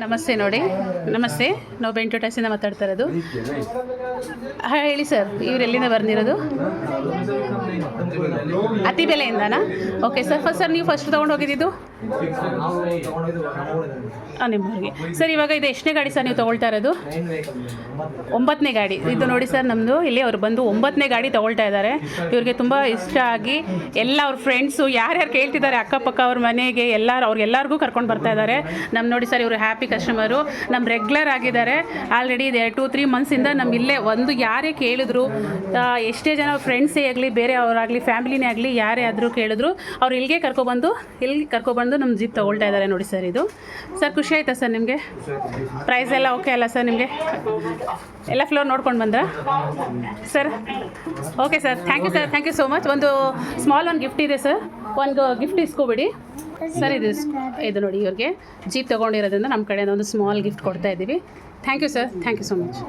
ನಮಸ್ತೆ ನೋಡಿ, ನಮಸ್ತೆ. ನಾವು ಬೆಂಟು ಟಾಸಿಂದ ಮಾತಾಡ್ತಾ ಇರೋದು. ಹಾಂ ಹೇಳಿ ಸರ್, ಇವ್ರು ಎಲ್ಲಿಂದ ಬಂದಿರೋದು? ಅತಿ ಬೆಲೆಯಿಂದನಾ? Okay sir. ಸರ್ ನೀವು ಫಸ್ಟ್ ತೊಗೊಂಡು ಹೋಗಿದ್ದು ನಿಮ್ಮೂರಿಗೆ ಸರ್. ಇವಾಗ ಇದು ಎಷ್ಟನೇ ಗಾಡಿ ಸರ್ ನೀವು ತೊಗೊಳ್ತಾ ಇರೋದು? 9ನೇ ಗಾಡಿ ಇದು ನೋಡಿ ಸರ್. ನಮ್ಮದು ಇಲ್ಲಿ ಅವ್ರು ಬಂದು 9ನೇ ಗಾಡಿ ತೊಗೊಳ್ತಾ ಇದ್ದಾರೆ. ಇವ್ರಿಗೆ ತುಂಬ ಇಷ್ಟ ಆಗಿ ಎಲ್ಲ ಅವ್ರ ಫ್ರೆಂಡ್ಸು ಯಾರ್ಯಾರು ಕೇಳ್ತಿದ್ದಾರೆ ಅಕ್ಕಪಕ್ಕ ಅವ್ರ ಮನೆಗೆ ಅವ್ರಿಗೆಲ್ಲರಿಗೂ ಕರ್ಕೊಂಡು ಬರ್ತಾ ಇದ್ದಾರೆ. ನಮ್ಮ ನೋಡಿ ಸರ್, ಇವರು ಹ್ಯಾಪಿ ಕಸ್ಟಮರು, ನಮ್ಮ ರೆಗ್ಯುಲರ್ ಆಗಿದ್ದಾರೆ ಆಲ್ರೆಡಿ. 2-3 ಮಂತ್ಸಿಂದ ನಮ್ಮ ಇಲ್ಲೇ ಒಂದು ಯಾರೇ ಕೇಳಿದ್ರು, ಎಷ್ಟೇ ಜನ ಫ್ರೆಂಡ್ಸೇ ಆಗಲಿ, ಬೇರೆ ಅವರಾಗಲಿ, ಫ್ಯಾಮಿಲಿನೇ ಆಗಲಿ, ಯಾರೇ ಆದರೂ ಕೇಳಿದ್ರು ಅವ್ರು ಇಲ್ಲಿಗೆ ಕರ್ಕೊಬಂದು ನಮ್ಮ ಜೀಪ್ ತೊಗೊಳ್ತಾ ಇದ್ದಾರೆ ನೋಡಿ ಸರ್. ಇದು ಸರ್ ಖುಷಿ ಆಯ್ತಾ ಸರ್ ನಿಮಗೆ? ಪ್ರೈಸ್ ಎಲ್ಲ ಓಕೆ ಅಲ್ಲ ಸರ್ ನಿಮಗೆ? ಎಲ್ಲ ಫ್ಲೋರ್ ನೋಡ್ಕೊಂಡು ಬಂದ್ರಾ sir? Okay sir, thank you sir, thank you so much. ಒಂದು ಸ್ಮಾಲ್ ಒಂದು ಗಿಫ್ಟ್ ಇದೆ ಸರ್, ಒಂದು ಗಿಫ್ಟ್ ಇಸ್ಕೊಬಿಡಿ ಸರ್. ಇದು ನೋಡಿ, ಇವ್ರಿಗೆ ಜೀಪ್ ತೊಗೊಂಡಿರೋದ್ರಿಂದ ನಮ್ಮ ಕಡೆಯಿಂದ ಒಂದು ಸ್ಮಾಲ್ ಗಿಫ್ಟ್ ಕೊಡ್ತಾ ಇದ್ದೀವಿ. Thank you sir, thank you so much.